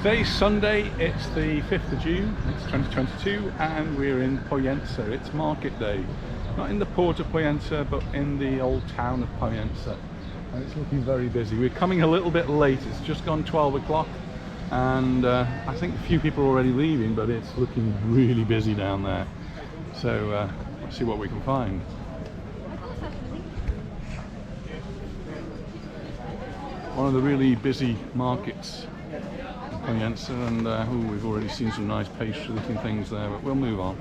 Today's Sunday, it's the 5th of June, it's 2022, and we're in Pollensa. It's market day. Not in the port of Pollensa, but in the old town of Pollensa. And it's looking very busy. We're coming a little bit late, it's just gone 12 o'clock. And I think a few people are already leaving, but it's looking really busy down there. So let's see what we can find. One of the really busy markets. Pollensa, and we've already seen some nice pastry looking things there, but we'll move on.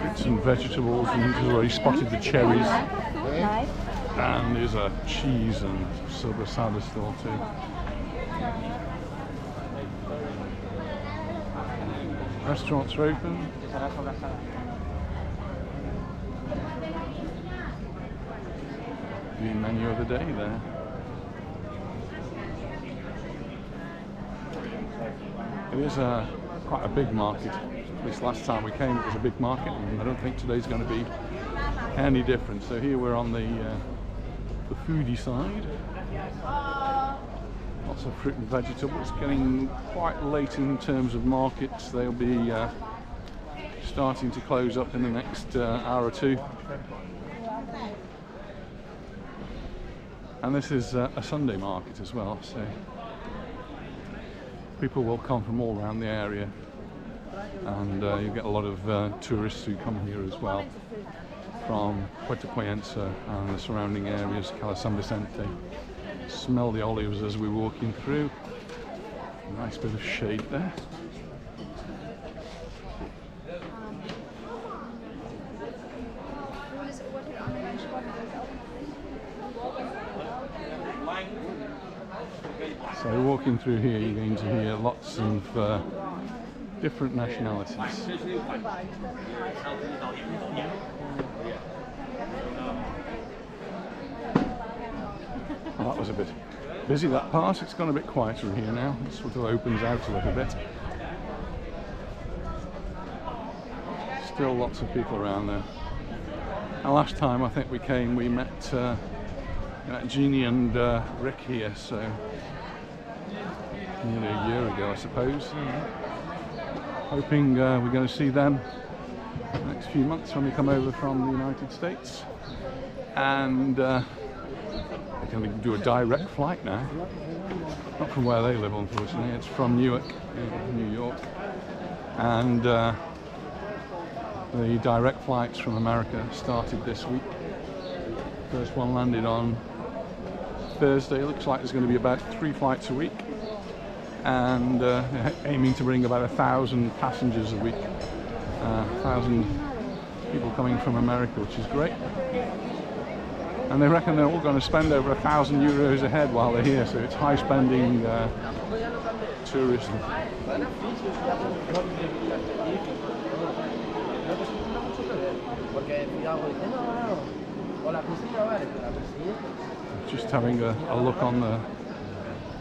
Fruits and vegetables, and we've already spotted the cherries. And there's a cheese and sobrasada stall too. Restaurants are open. The menu of the day there. It is quite a big market. At least last time we came it was a big market, and I don't think today's going to be any different. So here we're on the foodie side. Lots of fruit and vegetables. Getting quite late in terms of markets. They'll be starting to close up in the next hour or two. And this is a Sunday market as well, so people will come from all around the area, and you get a lot of tourists who come here as well from Puerto Pollensa and the surrounding areas, Cala San Vicente. Smell the olives as we're walking through. A nice bit of shade there. So walking through here, you're going to hear lots of different nationalities. Well, that was a bit busy, that part. It's gone a bit quieter here now. It sort of opens out a little bit. Still lots of people around there. And last time I think we came, we met Jeannie and Rick here, so nearly a year ago, I suppose. Hoping we're going to see them the next few months when we come over from the United States. And they can do a direct flight now. Not from where they live, unfortunately. It's from Newark, New York. And the direct flights from America started this week. First one landed on Thursday. Looks like there's going to be about 3 flights a week, and aiming to bring about 1,000 passengers a week. 1,000 people coming from America, which is great. And they reckon they're all going to spend over 1,000 euros a head while they're here, so it's high spending tourism. Just having a look on the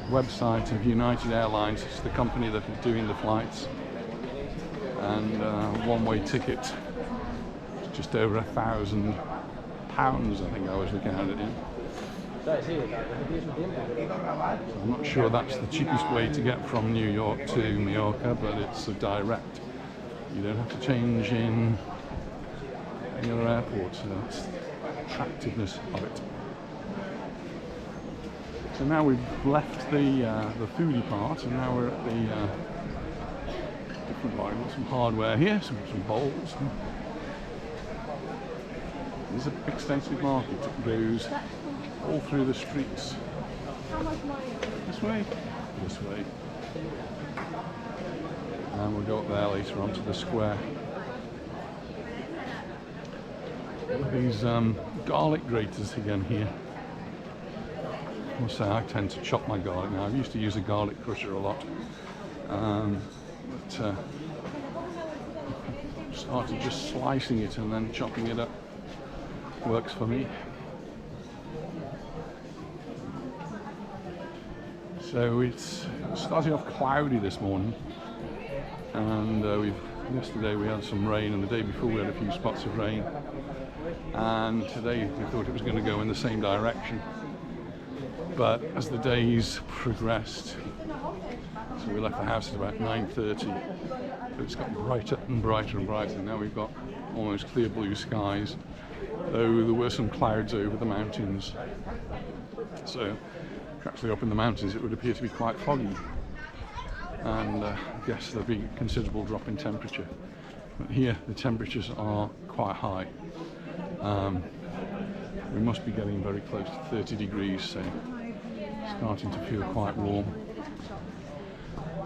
website of United Airlines. It's the company that is doing the flights, and one-way ticket is just over £1,000, I think I was looking at it in. So I'm not sure that's the cheapest way to get from New York to Mallorca, but it's a direct. You don't have to change in any other airport, so that's the attractiveness of it. So now we've left the foodie part, and now we're at the different line. Some hardware here, some bowls. There's an extensive market that goes all through the streets. This way, this way. And we'll go up there later onto the square. These garlic graters again here. I must say I tend to chop my garlic now. I used to use a garlic crusher a lot, but started just slicing it and then chopping it up. Works for me. So it's starting off cloudy this morning, and we've Yesterday we had some rain, and the day before we had a few spots of rain, and today we thought it was going to go in the same direction, but as the days progressed, so we left the house at about 9:30, but it's got brighter and brighter and brighter. Now we've got almost clear blue skies, though there were some clouds over the mountains, so actually up in the mountains it would appear to be quite foggy, and I guess there'll be a considerable drop in temperature. But here the temperatures are quite high. We must be getting very close to 30 degrees, so starting to feel quite warm.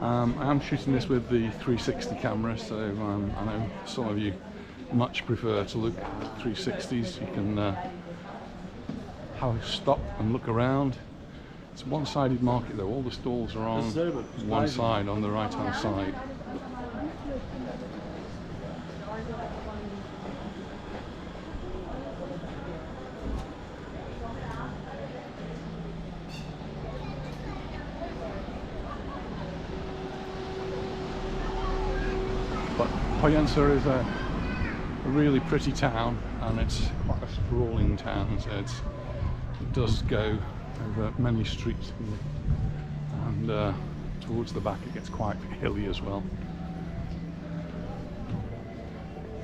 I am shooting this with the 360 camera, so I know some of you much prefer to look at 360s. You can have a stop and look around. It's a one-sided market though, all the stalls are on one side, on the right hand side. But Pollensa is a really pretty town, and it's quite a sprawling town, so it does go over many streets, and towards the back it gets quite hilly as well.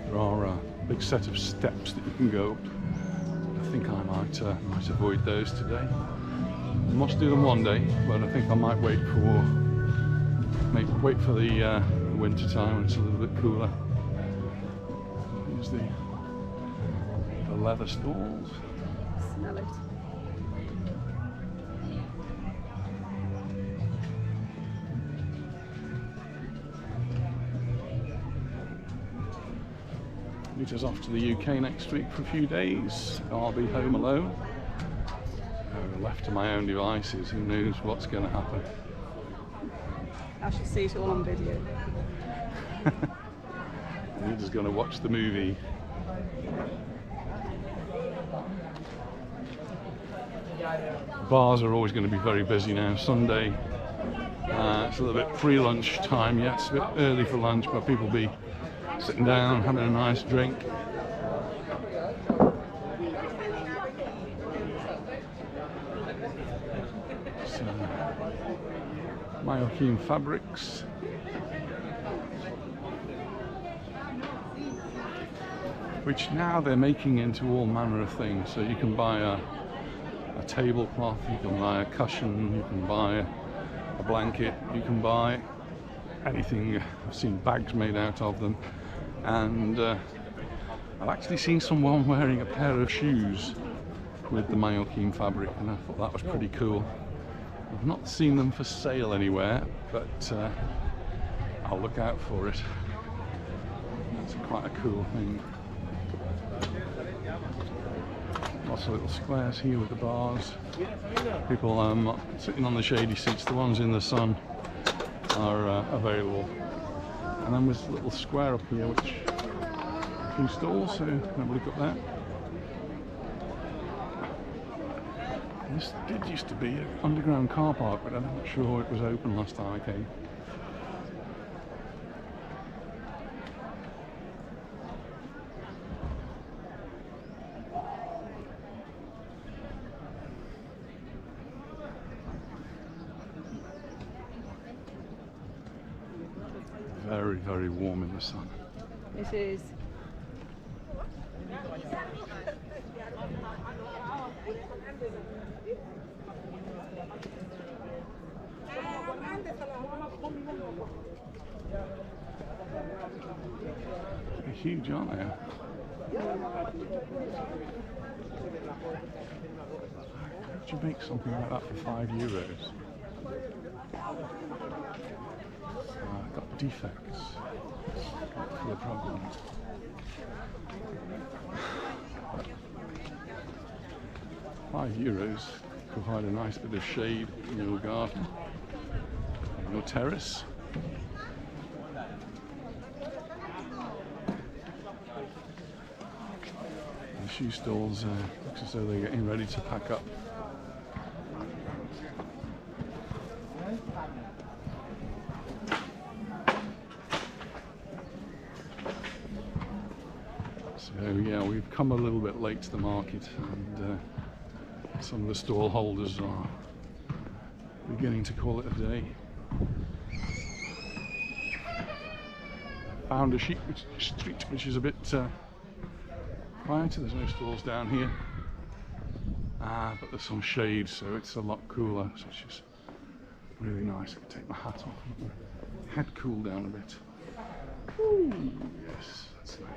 There are a big set of steps that you can go up. I think I might avoid those today. I must do them one day, but I think I might wait for the winter time when it's a little bit cooler. Here's the leather stalls. Smell it. Peter's off to the UK next week for a few days. I'll be home alone. Left to my own devices, who knows what's going to happen. I should see it all on video. You're just going to watch the movie. Bars are always going to be very busy now. Sunday, it's a little bit pre-lunch time yet. It's a bit early for lunch, but people will be sitting down, having a nice drink. So, Mallorca fabrics. Which now they're making into all manner of things. So you can buy a tablecloth, you can buy a cushion, you can buy a blanket, you can buy anything. I've seen bags made out of them, and I've actually seen someone wearing a pair of shoes with the Mallorca fabric, and I thought that was pretty cool. I've not seen them for sale anywhere, but I'll look out for it. That's quite a cool thing. Lots of little squares here with the bars. People sitting on the shady seats, the ones in the sun are available. And then there's a little square up here which a few stalls, so have a look at that. And this did used to be an underground car park, but I'm not sure it was open last time I came. Very, very warm in the sun. It is. They're huge, aren't they? Could you make something like that for €5? Got defects. For the problem. €5 provide a nice bit of shade in your garden, in your terrace. The shoe stalls looks as though they're getting ready to pack up. So yeah, we've come a little bit late to the market, and some of the stall holders are beginning to call it a day. Found a street which is a bit quieter. There's no stalls down here, but there's some shade, so it's a lot cooler, which is really nice. I can take my hat off and let my head cool down a bit. Ooh, yes, that's nice.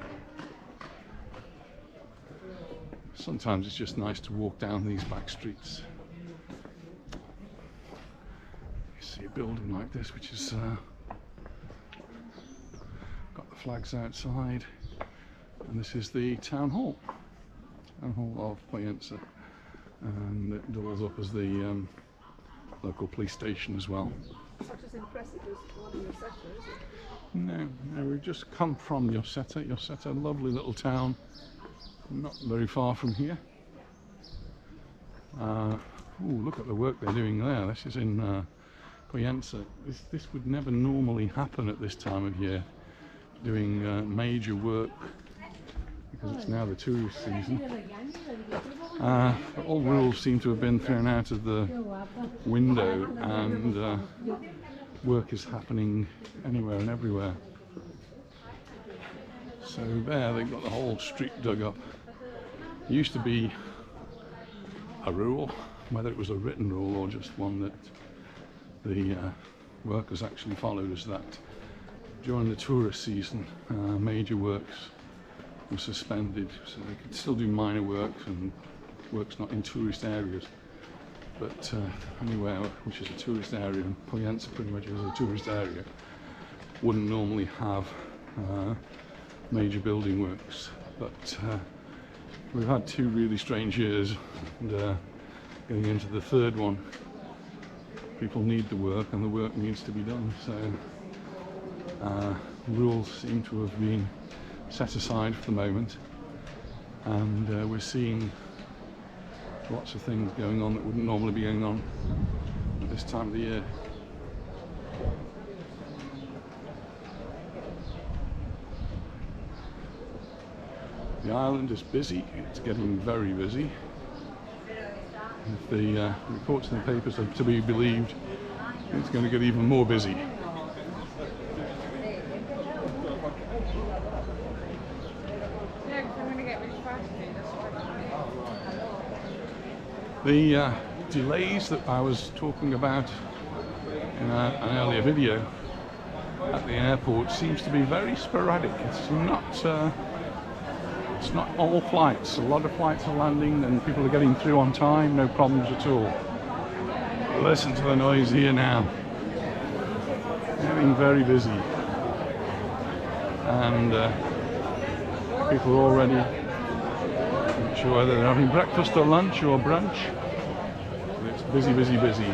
Sometimes it's just nice to walk down these back streets. You see a building like this, which is got the flags outside, and this is the town hall of Pollensa, and it doubles up as the local police station as well. Such as impressive as the one in Lloseta, is it? No, we've just come from Lloseta, lovely little town, not very far from here. Ooh, look at the work they're doing there. This is in Pollensa. This would never normally happen at this time of year, doing major work, because it's now the tourist season. But all rules seem to have been thrown out of the window, and work is happening anywhere and everywhere. So there they've got the whole street dug up. It used to be a rule, whether it was a written rule or just one that the workers actually followed, is that during the tourist season major works were suspended, so they could still do minor works and works not in tourist areas, but anywhere which is a tourist area, and Pollensa pretty much is a tourist area, wouldn't normally have major building works. But we've had two really strange years, and going into the third one, people need the work and the work needs to be done, so rules seem to have been set aside for the moment, and we're seeing lots of things going on that wouldn't normally be going on at this time of the year. The island is busy, it's getting very busy. If the reports in the papers are to be believed, it's going to get even more busy. The delays that I was talking about in an earlier video at the airport seems to be very sporadic. It's not all flights. A lot of flights are landing and people are getting through on time, no problems at all. Listen to the noise here now. Getting very busy, and people are already not sure whether they're having breakfast or lunch or brunch. It's busy, busy, busy.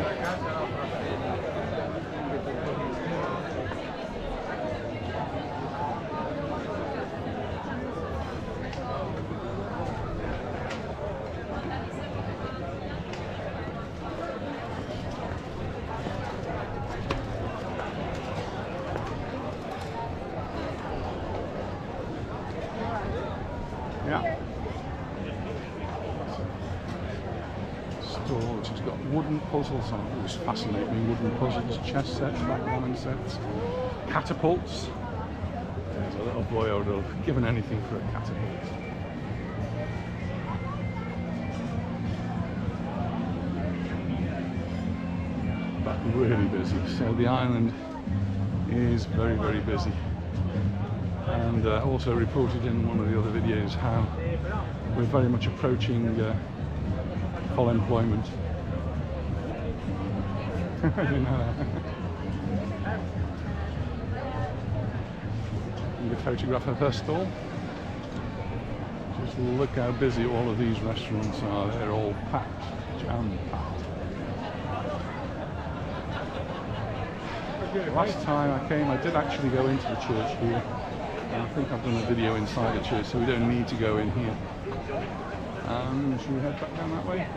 Yeah. Store which has got wooden puzzles on it. It's fascinating. Wooden puzzles, chess sets, backgammon sets, catapults. There's a little boy who would have given anything for a catapult. But really busy. So the island is very, very busy. And also reported in one of the other videos how we're very much approaching full employment. You know. You can photograph a first stall. Just look how busy all of these restaurants are. They're all packed, jam-packed. Last time I came, I did actually go into the church here. I think I've done a video inside the church, so we don't need to go in here. Should we head back down that way?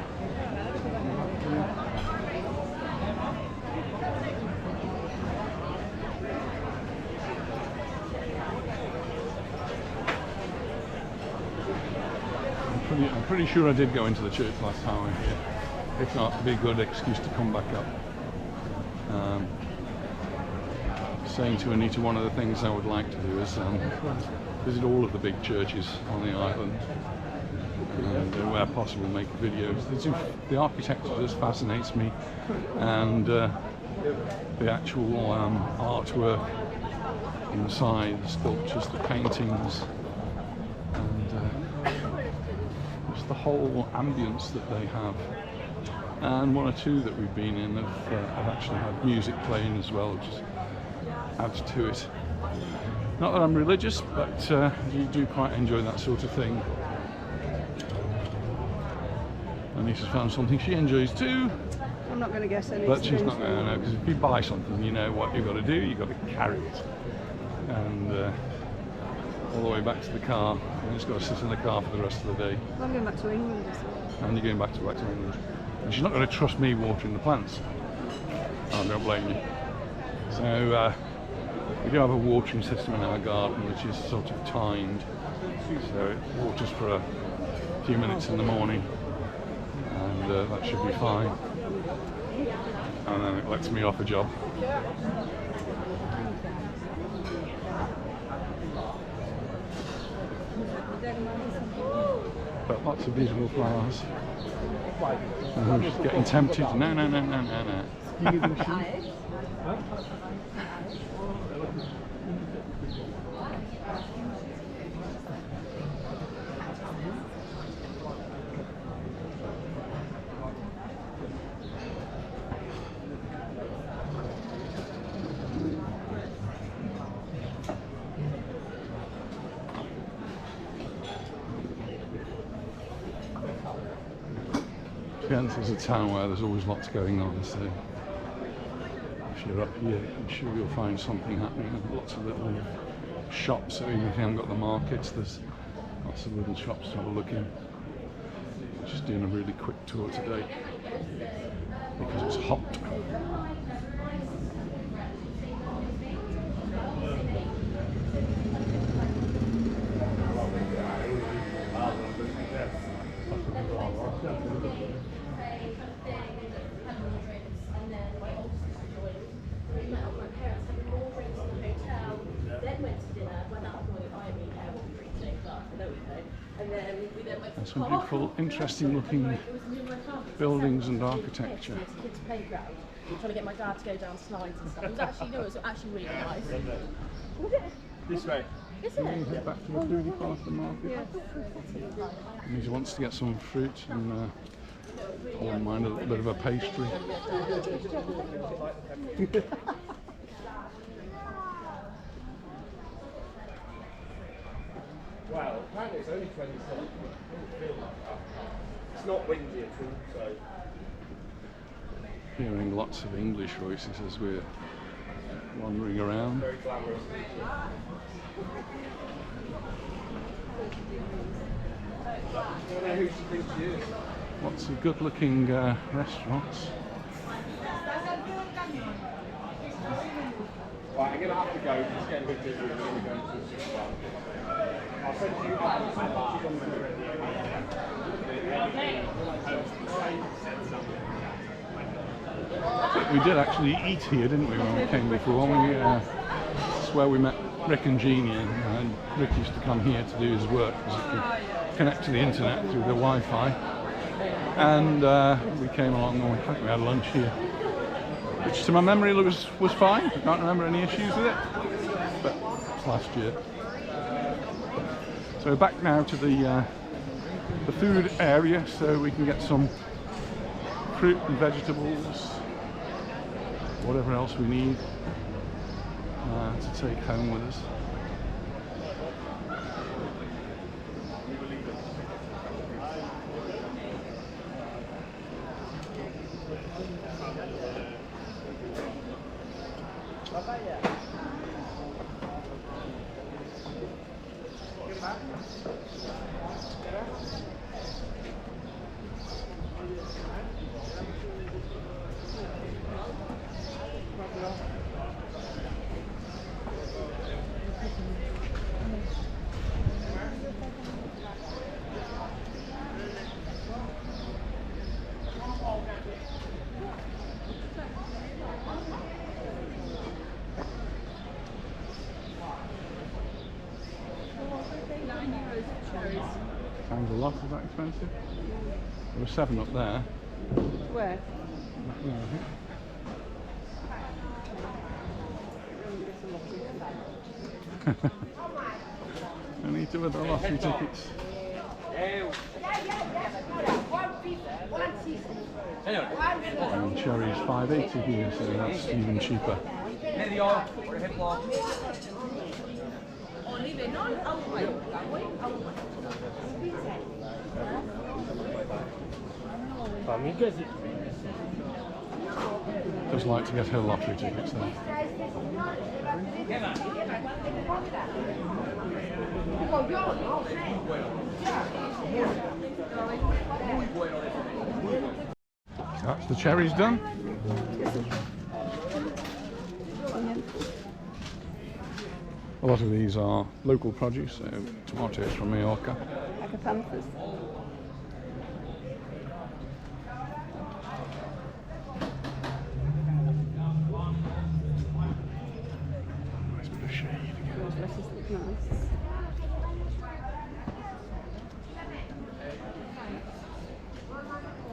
I'm pretty sure I did go into the church last time I was here. If not, it'd be a good excuse to come back up. Saying to Anita, one of the things I would like to do is visit all of the big churches on the island, and where possible make videos. The architecture just fascinates me, and the actual artwork inside, the sculptures, the paintings, and just the whole ambience that they have. And one or two that we've been in have actually had music playing as well, which just adds to it. Not that I'm religious, but you do quite enjoy that sort of thing. Anisha's found something she enjoys too. I'm not going to guess any. But she's not going to know, because if you buy something, you know what you've got to do. You've got to carry it, and all the way back to the car. And it's got to sit in the car for the rest of the day. I'm going back to England as well. And you're going back to England. And she's not going to trust me watering the plants. I don't blame you. So we do have a watering system in our garden, which is sort of timed. So it waters for a few minutes in the morning, and that should be fine. And then it lets me off a job. But lots of beautiful flowers. And I'm just getting tempted. No. Pollensa is a town where there's always lots going on, so if you're up here, I'm sure you'll find something happening. Lots of little shops, so even if you haven't got the markets, there's lots of little shops to have a look in. Just doing a really quick tour today because it's hot. There's some beautiful, interesting looking buildings and architecture. Trying to get my dad to go down slides and stuff. It was actually, no, it was actually really nice. This way. Isn't it? Head back to the foodie part of the market. Yeah. And he wants to get some fruit and I wouldn't mind a little bit of a pastry. Well, apparently it's only 27. It doesn't feel like that. It's not windy at all, so. Hearing lots of English voices as we're wandering around. Very glamorous. I don't know who she thinks she is. Lots of good looking restaurants. Right, I'm going to have to go. It's getting a bit busy. I'm going to go into the supermarket. I'll send you back. She's on the menu at the We did actually eat here, didn't we, when we came before? It's where we met Rick and Jeannie, and Rick used to come here to do his work because he could connect to the internet through the Wi-Fi. And we came along and I think we had lunch here, which to my memory was fine. I can't remember any issues with it, but it's last year. So we're back now to the food area, so we can get some fruit and vegetables, whatever else we need to take home with us. Pounds a lot, is that expensive? There was 7 up there. Where? Yeah, I think. I need to the lottery tickets. And cherries 5.80 here, so that's even cheaper. Just like to get her lottery tickets there. That's the cherries done. A lot of these are local produce, so tomatoes from Mallorca. Acapanthus. Nice bit of shade again. Those lettuce look nice.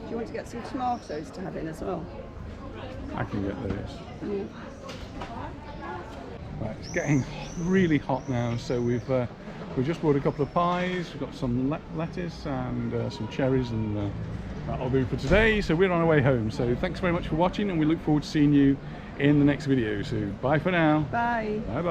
Do you want to get some tomatoes to have in as well? I can get those. Yeah. Right, it's getting really hot now, so we've just bought a couple of pies. We've got some lettuce and some cherries, and that'll do for today. So we're on our way home. So thanks very much for watching, and we look forward to seeing you in the next video. So bye for now. Bye. Bye bye.